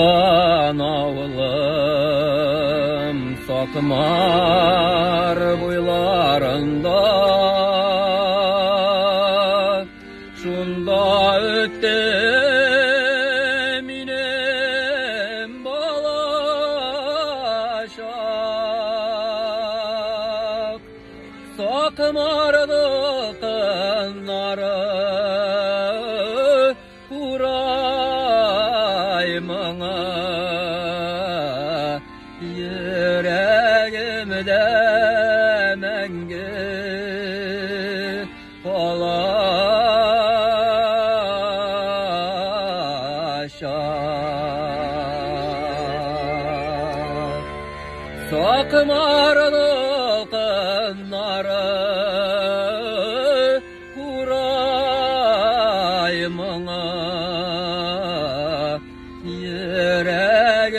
Туған ауылым Сатмар бойларында, шунда өтті минем балачак. Сатмардың кыннары урай моңа, йөрәгемдә мәңге калачак. Сатмарның кыннары урай моңа, йөрәгемдә